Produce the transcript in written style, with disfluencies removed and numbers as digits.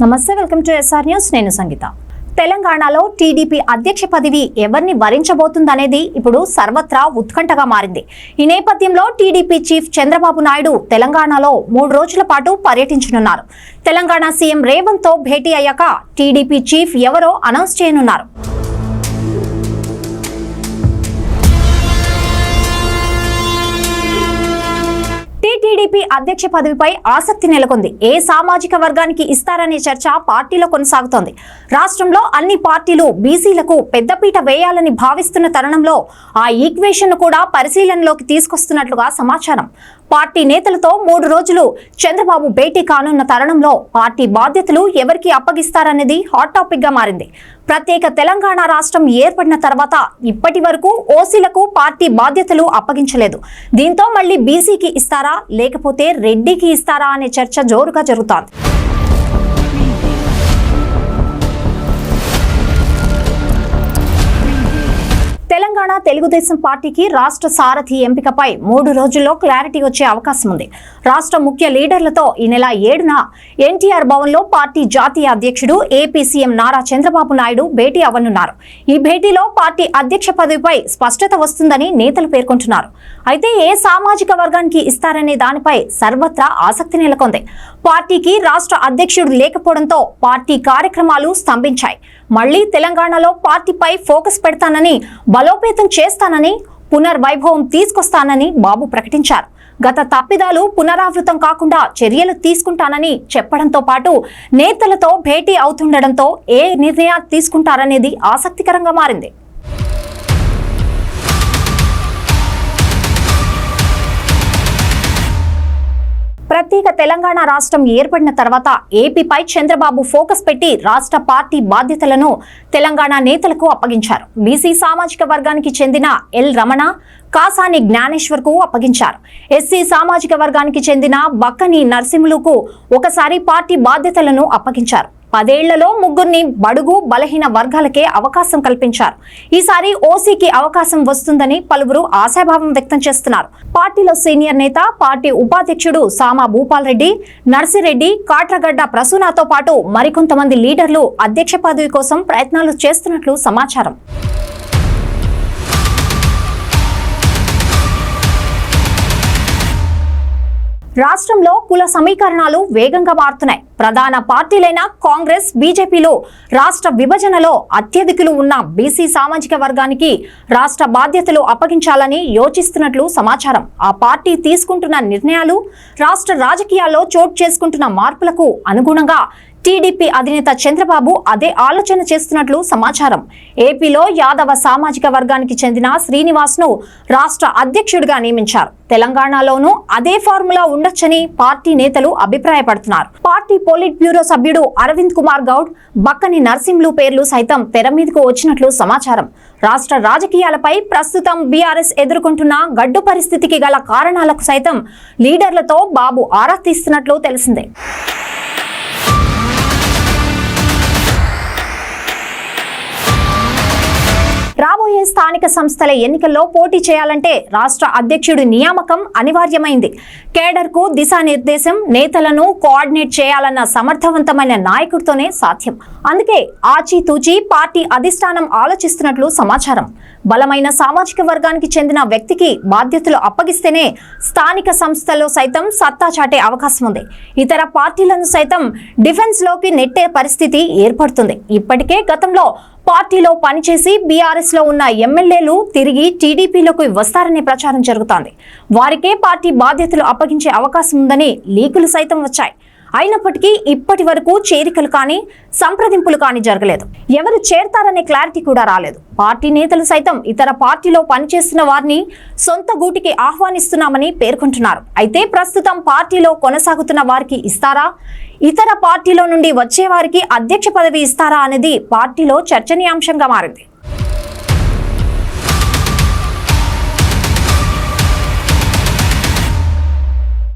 నమస్తే, welcome to SR news. నేను సంగీత. తెలంగాణలో టీడీపీ అధ్యక్ష పదవి ఎవరిని వరించబోతుందనేది ఇప్పుడు సర్వత్రా ఉత్కంఠగా మారింది. ఈ నేపథ్యంలో టీడీపీ చీఫ్ చంద్రబాబు నాయుడు తెలంగాణలో 3 రోజుల పాటు పర్యటించనున్నారు. తెలంగాణ సీఎం రేవంత్ తో భేటీ అయ్యాక టీడీపీ చీఫ్ ఎవరో అనౌన్స్ చేయనున్నారు. టీడీపీ అధ్యక్ష పదవిపై ఆసక్తి నెలకొంది. ఏ సామాజిక వర్గానికి ఇస్తారనే చర్చ పార్టీలో కొనసాగుతోంది. రాష్ట్రంలో అన్ని పార్టీలు బీసీలకు పెద్దపీట వేయాలని భావిస్తున్న తరుణంలో ఆ ఈక్వేషన్ కూడా పరిశీలనలోకి తీసుకొస్తున్నట్లుగా సమాచారం. పార్టీ నేతలతో 3 రోజులు చంద్రబాబు భేటీ కానున్న తరుణంలో పార్టీ బాధ్యతలు ఎవరికి అప్పగిస్తారనేది హాట్ టాపిక్ గా మారింది. ప్రత్యేక తెలంగాణ రాష్ట్రం ఏర్పడిన తర్వాత ఇప్పటి వరకు ఓసీలకు పార్టీ బాధ్యతలు అప్పగించలేదు. దీంతో మళ్లీ బీసీకి ఇస్తారా లేకపోతే రెడ్డికి ఇస్తారా అనే చర్చ జోరుగా జరుగుతోంది. తెలంగాణ తెలుగుదేశం పార్టీకి రాష్ట్ర సారథి ఎంపికపై 3 రోజుల్లో క్లారిటీ వచ్చే అవకాశం ఉంది. రాష్ట్ర ముఖ్య లీడర్లతో ఈ నెల 7న ఎన్టీఆర్ భవన్లో పార్టీ జాతీయ అధ్యక్షుడు ఏపీ సీఎం నారా చంద్రబాబు నాయుడు భేటీ అవ్వనున్నారు. ఈ భేటీలో పార్టీ అధ్యక్ష పదవిపై స్పష్టత వస్తుందని నేతలు పేర్కొంటున్నారు. అయితే ఏ సామాజిక వర్గానికి ఇస్తారనే దానిపై సర్వత్రా ఆసక్తి నెలకొంది. పార్టీకి రాష్ట్ర అధ్యక్షుడు లేకపోవడంతో పార్టీ కార్యక్రమాలు స్తంభించాయి. మళ్లీ తెలంగాణలో పార్టీపై ఫోకస్ పెడతానని, బలోపేతం చేస్తానని, పునర్వైభవం తీసుకొస్తానని బాబు ప్రకటించారు. గత తప్పిదాలు పునరావృతం కాకుండా చర్యలు తీసుకుంటానని చెప్పడంతో పాటు నేతలతో భేటీ అవుతుండడంతో ఏ నిర్ణయాలు తీసుకుంటారనేది ఆసక్తికరంగా మారింది. ప్రత్యేక తెలంగాణ రాష్ట్రం ఏర్పడిన తర్వాత ఏపీపై చంద్రబాబు ఫోకస్ పెట్టి రాష్ట్ర పార్టీ బాధ్యతలను తెలంగాణ నేతలకు అప్పగించారు. బీసీ సామాజిక వర్గానికి చెందిన ఎల్ రమణ, కాసాని జ్ఞానేశ్వర్ కు అప్పగించారు. ఎస్సీ సామాజిక వర్గానికి చెందిన బక్కని నరసింహులకు ఒకసారి పార్టీ బాధ్యతలను అప్పగించారు. 10 ఏళ్లలో 3 బడుగు బలహీన వర్గాలకే అవకాశం కల్పించారు. ఈసారి ఓసీకి అవకాశం వస్తుందని పలువురు ఆశాభావం వ్యక్తం చేస్తున్నారు. పార్టీలో సీనియర్ నేత, పార్టీ ఉపాధ్యక్షుడు సామా భూపాల్ రెడ్డి, నర్సిరెడ్డి, కాట్రగడ్డ ప్రసూనాతో పాటు మరికొంతమంది లీడర్లు అధ్యక్ష పదవి కోసం ప్రయత్నాలు చేస్తున్నట్లు సమాచారం. రాష్ట్రంలో కుల సమీకరణాలు వేగంగా మారుతున్నాయి. ప్రధాన పార్టీలైన కాంగ్రెస్, బీజేపీలో రాష్ట్ర విభజనలో అత్యధికులు ఉన్న బీసీ సామాజిక వర్గానికి రాష్ట్ర బాధ్యతలు అప్పగించాలని యోచిస్తున్నట్లు సమాచారం. ఆ పార్టీ తీసుకుంటున్న నిర్ణయాలు రాష్ట్ర రాజకీయాల్లో చోటు చేసుకుంటున్న మార్పులకు అనుగుణంగా టీడీపీ అధినేత చంద్రబాబు అదే ఆలోచన చేస్తున్నట్లు సమాచారం. ఏపీలో యాదవ సామాజిక వర్గానికి చెందిన శ్రీనివాస్ ను రాష్ట్ర అధ్యక్షుడిగా నియమించారు. తెలంగాణలోనూ అదే ఫార్ములా ఉండొచ్చని పార్టీ నేతలు అభిప్రాయపడుతున్నారు. పార్టీ పోలిట్ బ్యూరో సభ్యుడు అరవింద్ కుమార్ గౌడ్, బక్కని నరసింహులు పేర్లు సైతం తెర మీదకు వచ్చినట్లు సమాచారం. రాష్ట్ర రాజకీయాలపై ప్రస్తుతం బీఆర్ఎస్ ఎదుర్కొంటున్న గడ్డు పరిస్థితికి గల కారణాలకు సైతం లీడర్లతో బాబు ఆరా తీస్తున్నట్లు తెలిసిందే. రాబోయే స్థానిక సంస్థల ఎన్నికల్లో పోటీ చేయాలంటే రాష్ట్ర అధ్యక్షుడి నియామకం అనివార్యమైంది. కేడర్కు దిశానిర్దేశం, నేతలను కోఆర్డినేట్ చేయాలన్న సమర్థవంతమైన నాయకుడితోనే సాధ్యం. అందుకే ఆచితూచి పార్టీ అధిష్టానం ఆలోచిస్తున్నట్లు సమాచారం. బలమైన సామాజిక వర్గానికి చెందిన వ్యక్తికి బాధ్యతలు అప్పగిస్తేనే స్థానిక సంస్థల్లో సైతం సత్తా చాటే అవకాశం ఉంది. ఇతర పార్టీలను సైతం డిఫెన్స్ లోకి నెట్టే పరిస్థితి ఏర్పడుతుంది. ఇప్పటికే గతంలో పార్టీలో పనిచేసి బీఆర్ఎస్ లో ఉన్న ఎమ్మెల్యేలు తిరిగి టీడీపీలోకి వస్తారనే ప్రచారం జరుగుతోంది. వారికే పార్టీ బాధ్యతలు అప్పగించే అవకాశం ఉందని లీకులు సైతం వచ్చాయి. అయినప్పటికీ ఇప్పటి వరకు చేరికలు కానీ సంప్రదింపులు కానీ జరగలేదు. ఎవరు చేరతారనే క్లారిటీ కూడా రాలేదు. పార్టీ నేతలు సైతం ఇతర పార్టీలో పనిచేస్తున్న వారిని సొంత గూటికి ఆహ్వానిస్తున్నామని పేర్కొంటున్నారు. అయితే ప్రస్తుతం పార్టీలో కొనసాగుతున్న వారికి ఇస్తారా, ఇతర పార్టీలో నుండి వచ్చే వారికి అధ్యక్ష పదవి ఇస్తారా అనేది పార్టీలో చర్చనీయాంశంగా మారింది.